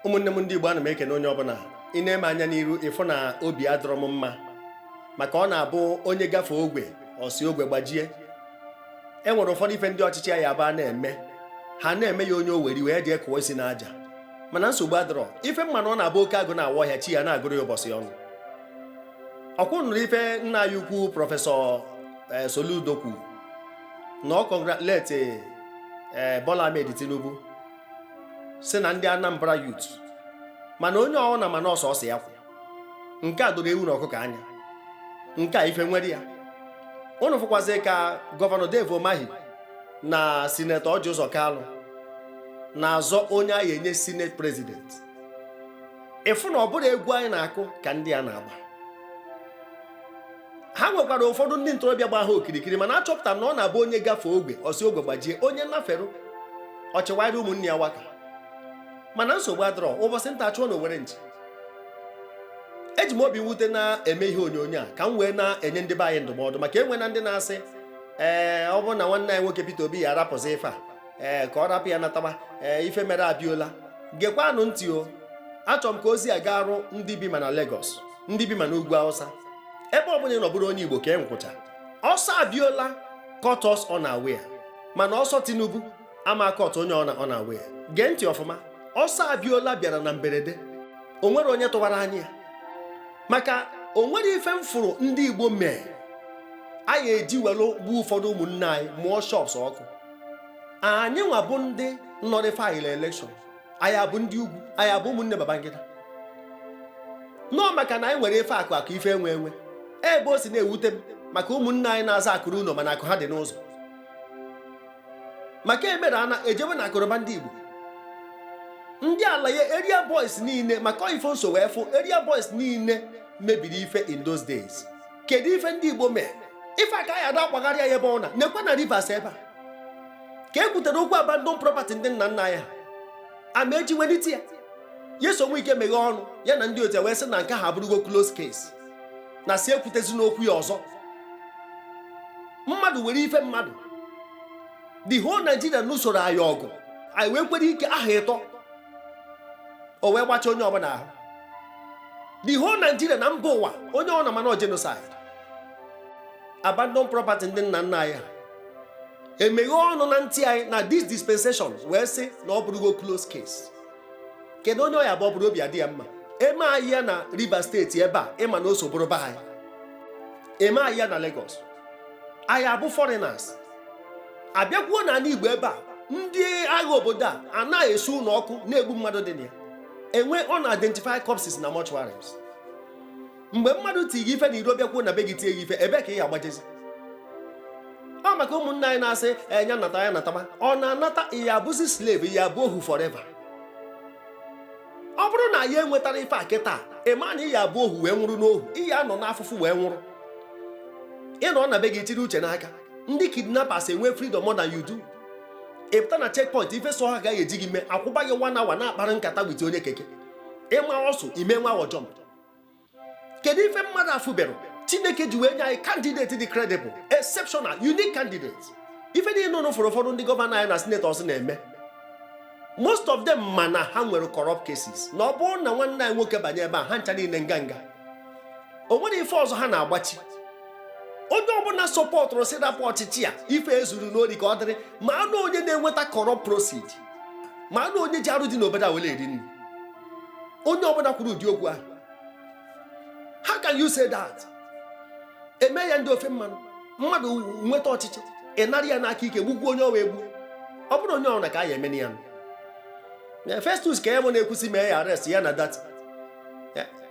ụmụnne m ndị Igbo, ana m ekene onye ọbụla ị na-eme anya n'iru ịfụ na obi adọrọ m mma maka ọ na-abụ onye gafee ogwe ọsi ogwe gbajie. E nwere ụfọdụ ife ndị ọchịchị ya abụọ na-eme ha na-eme ya onye oweri wee dị ekụwa isi n'aja, mana nsogbu adọrọ ife mmanụ ọ na-abụ oke agụ na-awa ọhịa chi ya na-agụrụ ya ụbọchị ọnụ. Ọkwụ nụrụ ife nna ya ukwu prọfesọ Soludo kwuru na ọ kọngratuleti Bola Ahmed Tinubu si na ndị Anambra Youth, mana onye ọwụ na mana ọsọ ya kwụ nke a doro ewu na ọkụkọ anya, nke a ife nwere ya. Unu fụkwazi ka gọvanọ Dave Umahi na sinetọ Ọji Ụzọ Kalụ na-azọ onye a ga-enye sineti prezident. Ịfụ na ọ bụrụ egwu anyị na-akụ ka ndị a na-agba. Ha nwekwara ụfọdụ ndị ntorobịa gba ha okirikiri, mana achọpụtara na ọ na-abụ onye gafee ogwe ọsi ogwe gbajie, onye nnafere ọchịwarị ụmụnne ya waka. Mana nsogbu adọrọ ụbọchị nta chụọ na Owere nchi. Eji m obi mwute na-eme ihe onyonyo a ka m wee na-enye ndị be anyị ndụmọdụ, maka enwe na ndị na-asị ọ bụrụ na nwanne anyị nwoke Peter Obi ya arapụzi ife a ka ọ rapụ ya nataba ife mere abịola. Gekwanụ ntị o, achọrọ m ka ozi a gaa arụ ndị bi ma na Lagos, ndị bi ma na ugwu Hausa, ebe ọ bụla ị nọbụrụ onye Igbo ka e nkwụcha. Ọsọ abịola cut us unaware, mana ọsọ Tinubu ama cut onye ọ na-aware. Gee ntị ọfụma, ọsọ abịola bịara na mberede, o nwere onye tụwara anya, maka o nwere ife mfụrụ ndị Igbo mee anyị eji welu gbuo ụfọdụ ụmụnne anyị mụọ shops ọkụ. Anyị nwa bụ ndị nọrị faịlụ elekshọn, anyị abụ ndị ugwu, anyị abụ ụmụnne Babangida. Nọọ maka na anyị nwere ife akụ ife enwe ebe o si na-ewute m maka ụmụnne anyị na-aza akụrụ ụlọ mana akụ ha dị n'ụzọ. Maka emere a na-ejebe na akụrụba ndị Igbo, ndị ala ya area boys niile, maka ife nso wee fụ area boys niile mebiri ife in those days. Kedu ife ndị Igbo mee? Ife aka ya ada akwagharịa ya ebe ọ na nekwa na Rivers ebe a ka e kwutere okwu abandon property ndị nna nna ya ama eji welite ya yeso nwe ike meghe ọnụ ya na ndị otu wee sị na nke ha abụrụgo close case na si ekwutezi n'okwu ya ọzọ. Mmadụ were ife mmadụ, the whole Nigeria n'usoro anyị ọgụ, anyị wee kwere ike aha ịtọ o wee gbacha onye ọbụla ahụ. The whole Nigeria na mba ụwa onye ọ na mana genocide, abandon property ndị nna nna anyị emeghe ọnụ na ntị anyị na this dispensation wee sị na ọ bụrụgo close case. Kedu onye ọya bụ ọ bụrụ obi adị ya mma? Eme anyị ya na Rivers steeti ebe a ịma na o so bụrụ be anyị, eme anyị ya na Lagos, anyị abụ foreigners. Abịakwuo na ala Igbo ebe a ndị agha obodo a anaghị esu ụlọ ọkụ na-egbu mmadụ dị na ya, enwe ọ na-identify corpses na mortuaries. Mgbe mmadụ tighị ife na iro bịakwuo na be gị tie gị ife, ebe ka ị agbajezi? Ọ maka ụmụnne anyị na-asị enya nata ya nataba, ọ na-anata ya abụzi slave, ya abụ ohu forever. Ọ bụrụ na ya enwetara ife a kịta, ịma na ya abụ ohu wee nwụrụ n'ohu, ihe anọ n'afụfụ wee nwụrụ. Ịnọ na be gị tiri uche n'aka, ndị kidnappers enwe freedom more than you do. Ịpụta na checkpoint ife so ha gaghị eji gị mee, akwụba gị 1 hour na-akpara nkata wite onye keke, ịma ọsụ ime nwa awọ jump. Kedu ife mmadụ afụberụ Chineke ji wee nye anyị candidate dị credible, exceptional, unique candidate? Ife dị nụnụ fụrụ ụfọdụ ndị gọvanọ anyị na senators na-eme, most of them mana ha nwere corrupt cases, na ọ bụrụ na nwanne anyị nwoke banye ebe a ha ncha niile nganga. O nwere ife ọzọ ha na-agbachi. Onye ọbụla sọpọtụrụ si rapụ ọchịchị a ife ezuru n'ori ka ọ dịrị, ma anụ onye na-enweta corrupt proceed, ma anụ onye ji arụ dị n'obodo a wele eri nri. Onye ọbụla kwuru ụdị okwu ahụ. How can you say that? Eme ya ndị ofe mmadụ nweta ọchịchị, ị nara ya n'aka ike gbugbuo onye ọwa egbu. Ọ bụrụ onye ọrụ na ka a ya eme ya. Festus ka ya mụ na-ekwusi mee ya arrest ya na data.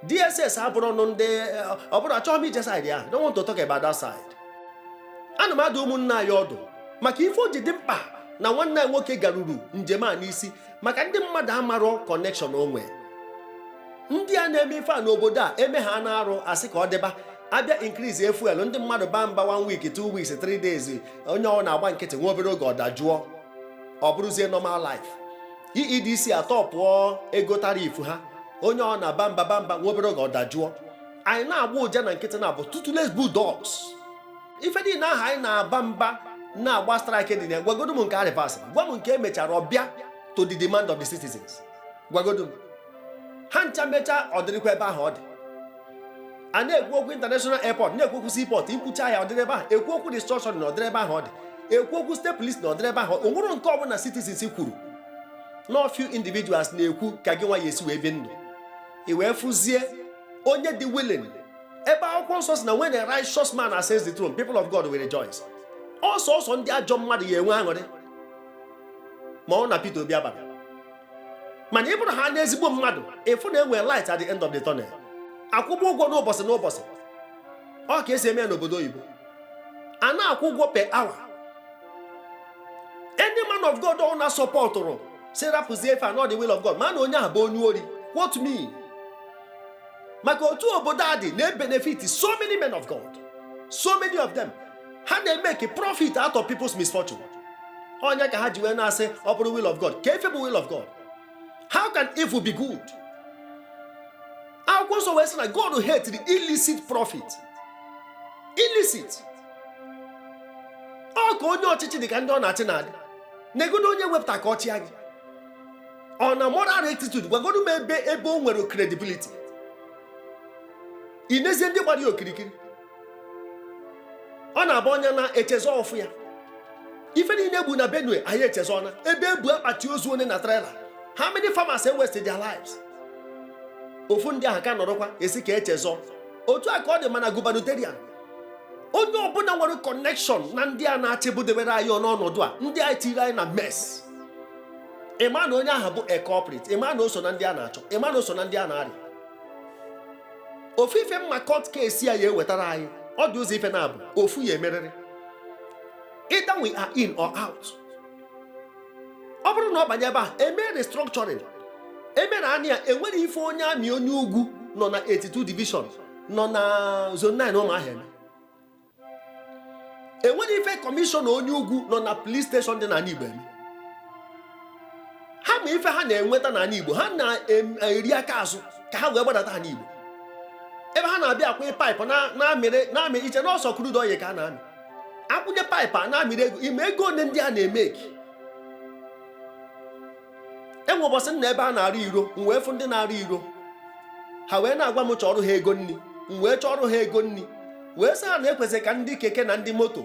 DSS abụrụ ọnụ ndị ọ bụrụ achọghị m ije side ya, don't want to talk about that side. Ana m adụ ụmụnne anyị ọdụ maka ife o ji dị mkpa na nwanne anyị nwoke garuru njem a n'isi, maka ndị mmadụ amarọ connection onwe. Ndị a na-eme ife a n'obodo a eme ha na-arụ asị ka ọ dịba, abịa increase fuel, ndị mmadụ baa mba 1 week 2 weeks 3 days, onye ọ na-agba nkịtị nwa obere oge ọ dajụọ, ọ bụrụzie normal life. EEDC atọpụọ ego tarif ha, onye ọ na-aba mba nwa obere oge ọ dajụọ. Anyị na-agba ụja na nkịtị na-abụ toothless bulldogs. Ife dị na aha anyị na-aba mba na-agba strike dị na gwagodo m nke a reverse, gwa m nke emechara ọbịa to the demand of the citizens. Gwagodo m ha ncha mecha ọ dịrịkwa ebe ahụ ọ dị. A na-ekwu okwu international airport, na-ekwu okwu seaport, ikwucha ya ọ dịrị ebe ahụ. Ekwu okwu destruction na ọ dịrị ebe ahụ ọ dị. Ekwu okwu state police na ọ dịrị ebe ahụ. O nwere nke ọbụla citizens kwuru. No few individuals na-ekwu ka gị nwa ya esi wee bi ndụ. I wee fụzie onye dị willing. Ebe akwụkwọ nsọ si na when a righteous man ascends the throne, people of God will rejoice. Ọsọ ndị ajọ mmadụ ya enwe aṅụrị ma ọ na Peter Obi abara. Mana ị bụrụ ha n'ezigbo mmadụ, ịfụ na enwe light at the end of the tunnel. Akwụgbọ ụgwọ n'ụbọchị n'ụbọchị. Ọ ka esi eme ya n'obodo oyibo. A na-akwụ ụgwọ per hour. Any man of God ọ na-sọpọtụrụ si rapụzie ife anọ the will of God, mana onye ahụ bụ onye ori. What me? Maka otu obodo a dị na-benefit so many men of God, so many of them, ha na-emeke profit out of people's misfortune. Onye ka ha ji wee na-asị ọ bụrụ will of God. Ka efe bụ will of God? How can evil be good? Akwụkwọ nsọ wee sị na God hate the illicit profit. Illicit. Ọ ka onye ọchịchị dị ka ndị ọ na-achị na-adị. Negodo onye wepụta ka ọ chịa gị. Ọ na moral rectitude, gwagodo m ebe o nwere credibility. Ị nezie ndị gbara ya okirikiri. Ọ na-abụ onye na-echezọ ọfụ ya. Ife niile egbu na Benue anyị echezọ na ebe ebu akpati ozu onye na trailer. How many farmers have wasted their lives? Ofu ndị ahụ ka nọrọkwa esi ka echezọ. Otu aka ọ dị mana gubernatorial. Onye ọbụla nwere connection na ndị a na-achịbudebere anyị n'ọnọdụ a, ndị a tiri anyị na mess. Ịma na onye ahụ bụ a corporate, ịma na o so na ndị a na-achọ, ịma na o so na ndị a na-arịa. Ofu ife mma court case ya ewetara anyị, ọ dị ụzọ ife na-abụ, ofu ya emerịrị. Either we are in or out. Ọ bụrụ na ọ banye ebe a, eme restructuring. Emere anya ya enwere ife onye amị onye ugwu nọ na 82 division, nọ na zone 9 Ụmụahịa. Enwere ife commission onye ugwu nọ na police station dị n'ala Igbo. Ha ma ife ha na-enweta n'ala Igbo, ha na-eri aka azụ ka ha wee gbadata n'ala Igbo. Ebe ha na-abịa akwụnye pipe na-amị iche n'ọsọ crude oil ka a na-amị. Akwụnye pipe a na-amịrị ego, ime ego one ndị a na-emeki. Enwe ụbọchị nna ebe a na-arụ iro, m wee fụ ndị na-arụ iro. Ha wee na-agwa m chọrọ ha ego nni, m wee chọrọ ha ego nni. Wee sị ha na-ekwesị ka ndị keke na ndị moto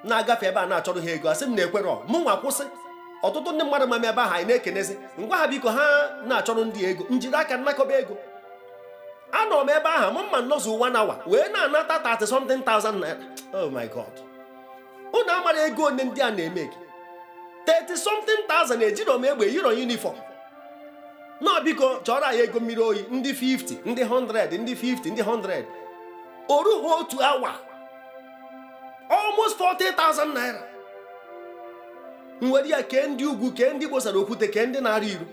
na-agafe ebe a na-achọrọ ha ego. Asị m na-ekwere mụ nwa kwụsị. Ọtụtụ ndị mmadụ ma ebe ahụ anyị na-ekenezi. Ngwa ha biko ha na-achọrọ ndị ego, njiri aka nnakọba ego. Anọ m ebe ahụ, mụ mma nnọzụ 1 hour, wee na-anata 30-something thousand naira. Oh my God. Unu amara ego one ndị a na-eme gị. 30-something thousand ejiro m egbe yiro uniform. Na biko chọrọ anyị ego mmiri oyi, ndị 50, ndị 100, ndị 50, ndị 100. Oru ha otu awa. Almost 40,000 naira. Nwere ya kee ndị ugwu, kee ndị gbosara okwute, kee ndị na-arị iru.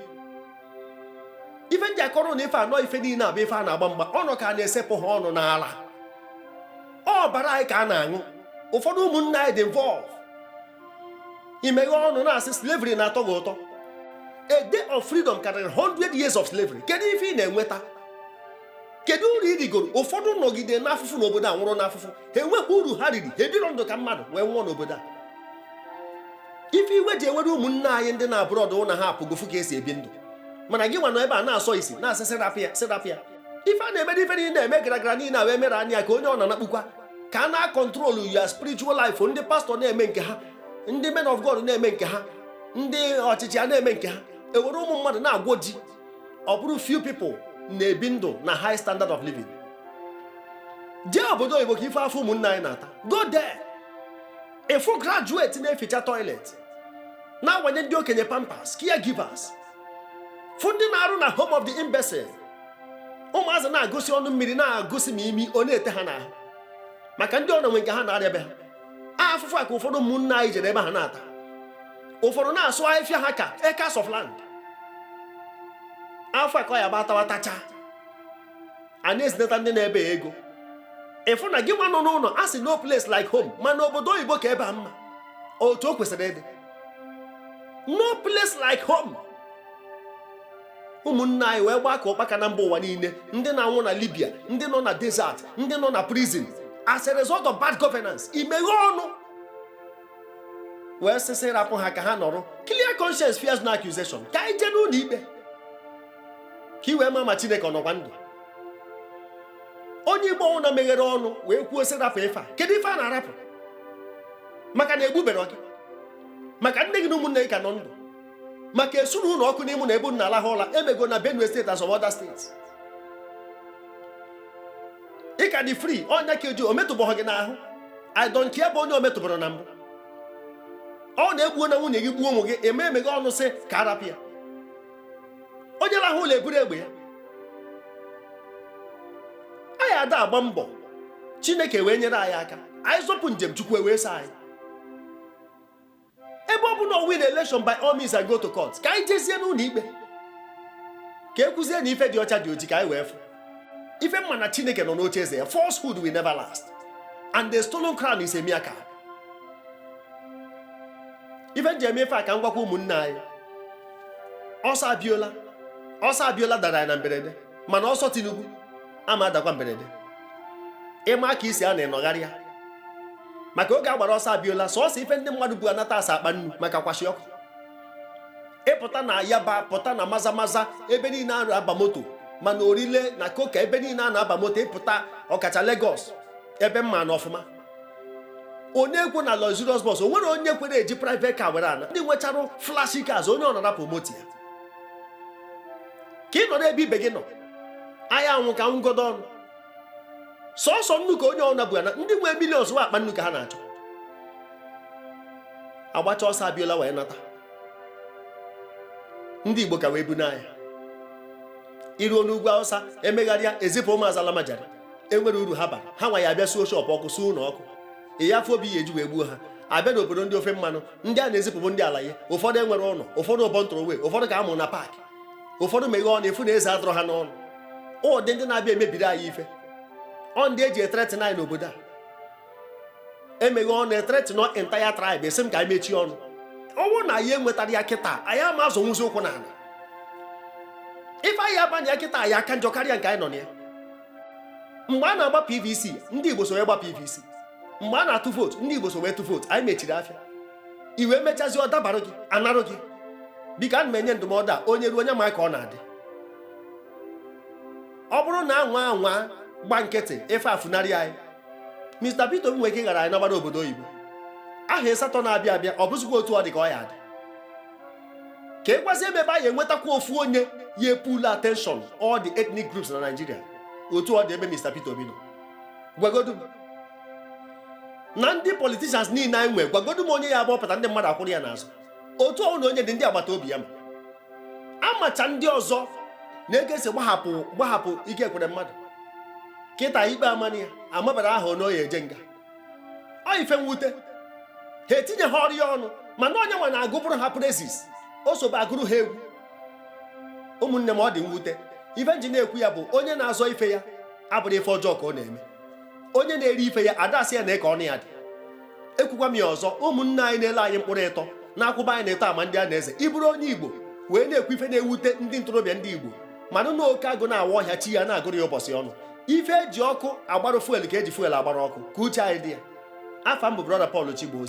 Ife ndị akọrọ na ife anọ ife niile abụ ife a na-agba mgba, ọnụ ka a na-esepụ ha ọnụ n'ala. Ọ bara anyị ka a na-aṅụ. Ụfọdụ ụmụnne anyị dị involve. Imeghe ọnụ na-asị slavery na-atọ gị ụtọ. A day of freedom karịrị 100 years of slavery. Kedu ife ị na-enweta? Kedu uru ị rigoro? Ụfọdụ nọgide n'afụfụ n'obodo a nwụrụ n'afụfụ. Ha enwekwa uru ha riri, ha ebiro ndụ ka mmadụ wee nwụọ n'obodo a. Ife iwe ji enwere ụmụnne anyị ndị na-abụrụ ọdụ na ha apụgofu ka esi ebi ndụ. Mana gị nwa nọ ebe a na-asọ isi, na-asị serapịa. Ife a na-emere ife niile na-eme gara niile a wee mere anya ka onye ọ na-anakpukwa. Ka a na-akọntrolu ya spiritual life, ndị pastọ na-eme nke ha, ndị men of God na-eme nke ha, ndị ọchịchị a na-eme nke ha. Ewere ụmụ mmadụ na-agwọ ji. Ọ bụrụ few people na-ebi ndụ na high standard of living. Jee obodo oyibo ka ife afọ ụmụnne anyị na-ata. Go there. Efu graduate na-eficha toilet, na-awanye ndị okenye pampers, caregivers. Fụ ndị na-arụ na home of the imbecile. Ụmụazị na-agụsị ọnụ mmiri, na-agụsị ma imi, ọ na-ete ha n'ahụ. Maka ndị ọ na-enwe nke ha na-arịa be ha. Afụfụ a ka ụfọdụ ụmụnne anyị jere ebe ha na-ata. Ụfọdụ na-asụ ahịfịa ha ka acres of land. Afọ a ka ọ ya gbatawa tacha. A na-ezinata ndị na-ebe ego. Ịfụ na gị nwa nọ n'ụlọ, a sị no place like home, mana obodo oyibo ka ebe a mma. Otu o kwesịrị ịdị. No place like home. Ụmụnne anyị wee gbaa ka ụkpaka na mba ụwa niile, ndị na-anwụ na Libya, ndị nọ na desert, ndị nọ na prison, as a result of bad governance. Imeghe ọnụ wee sịsị rapụ ha ka ha nọrọ. Clear conscience fears no accusation. Ka anyị jee n'ụlọ ikpe. ka i wee ma Chineke ọ nọkwa ndụ. Onye Igbo ọnwụ na meghere ọnụ wee kwuo sị rapụ ife a, kedu ife a na-arapụ? Maka na egbubere gị, maka nne gị na ụmụnne gị ka nọ ndụ, maka esuru ụlọ ọkụ n'ime na ebe na alahụ ụla emego na Benue State as of other states. Ị ka dị free, ọnya ka eji ometụbọghị gị n'ahụ. I don't care bụ onye ometụbara na mbụ. Ọ na-egbuo na nwunye gị gbuo ụmụ gị, emeghe ọnụ sị ka arapụ ya. Onye lahụ ụlọ eburu egbe ya. Anyị ada agba mbọ Chineke wee nyere anyị aka, anyị zọpụ njem Chukwu wee saa anyị. Ebe ọ bụ na win election by all means and go to court, ka anyị jezie n'ụlọ ikpe ka ekwuzie na ife dị ọcha dị oji ka anyị wee fụ. Ife mma na Chineke nọ n'oche eze ya. Falsehood will never last, and the stolen crown is a miracle. Ife njem efe a ka m gwakwa ụmụnne anyị, ọsọ Abiola dara anyị na mberede, mana ọsọ Tinubu ama adakwa mberede. Ịma ka isi a na-enọgharị ya maka oge agbara ọsọ Abiola, sọọsọ ife ndị mmadụ bụ anata asa akpa nnu maka kwashi ọkụ. Ịpụta na Yaba, pụta na Maza ebe niile a na-aba moto, mana Orile na Koka ebe niile a na-aba moto, ịpụta ọkacha Lagos ebe mma na ọfụma. Onye ekwu na luxurious bus, o nwere onye kwere eji private car were ana. Ndị nwecharụ flashy cars, onye ọ na-arapụ moto ya. Ka ị nọ n'ebe ibe gị nọ, anya anwụ ka ngodo ọnụ. Sọọsọ nnu ka onye ọna bụ ana, ndị nwee millions wa akpa nnu ka ha na-achọ. Agbacha ọsọ Abiola wee nata. Ndị Igbo ka wee bu n'anya. Iruo n'ugwu Hausa emegharịa ezipụ ụmụ Azalamajari. Enwere uru ha bara, ha nwa ya abịa suo shop ọkụ, suo ụlọ ọkụ. Ihe afọ obi ya eji wee gbuo ha. Abịa n'obodo ndị ofe mmanụ, ndị a na-ezipụ bụ ndị ala ya. Ụfọdụ enwere ụlọ, ụfọdụ ụbọntụrụwe, ụfọdụ ka amụ na paakị, ụfọdụ meghe ọnụ efu na eze adọrọ ha n'ọnụ. Ụdị ndị na-abịa emebiri anyị ife. Ọ ndị eji etretin anyị n'obodo a. Emeghe ọnụ etretin entire tribe, esi m ka anyị mechie ọnụ. Ọnwụ na anyị enwetara ya kịta, anyị ama azụ nwụzi ụkwụ n'ala. Ife anyị abanye ya kịta anyị aka njọ karịa nke anyị nọ na ya. Mgbe a na-agba PVC, ndị Igbo so wee gba PVC. Mgbe a na-atụ vootu, ndị Igbo so wee tụ vootu. Anyị mechiri afịa. Iwe mechazi ọ dabarụ gị, anarụ gị. Biko ana m enye ndụmọdụ a, onye ruo onye ma ka ọ na-adị. Ọ bụrụ na anwa gba nkịtị ife afunarị anyị, Mr. Peter nwere ike gara anyị n'agbara obodo oyibo. Aha ịsatọ na-abịa abịa, ọ bụzikwa otu ọ dị ka ọ ya dị. Ka ịgwazi ebe anyị enwetakwa ofu onye ya pull attention all the ethnic groups na Nigeria, otu ọ dị ebe Mr. Peter Obi nọ. Gwagodu m na ndị politicians niile anyị nwe, gwagodu m onye ya abụọ pụta ndị mmadụ akwụrụ ya n'azụ. Otu ọ na onye dị ndị agbata obi ya ma amacha ndị ọzọ na-egesi gbahapụ ike ekwere mmadụ. Kịta ikpe amani ya amabara aha onye oya eje nga. Ọ ife mwute ha etinye ha ọrụ ya ọnụ, mana onye nwa na-agụpụrụ ha praises, o sobe agụrụ ha egwu. Ụmụnne m, ọ dị mwute. Ife nji na-ekwu ya bụ onye na-azọ ife ya abụrụ ife ọjọọ ka ọ na-eme. Onye na-eri ife ya adasị ya na eke ọnụ ya dị. Ekwukwa m ya ọzọ, ụmụnne anyị na-ele anyị mkpụrụ ịtọ na-akwụba anyị na-eto ama ndị a na-eze. Ịbụrụ onye Igbo wee na-ekwu ife na-ewute ndị ntorobịa ndị Igbo, mana na oke agụ na-awa ọhịa chi ya na-agụrụ ya ụbọchị ọnụ. Ife eji ọkụ agbarụ fuel ka eji fuel agbara ọkụ, ka uche anyị dị ya. Afa m bụ Brother Paul Chigbo.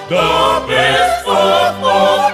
The best of all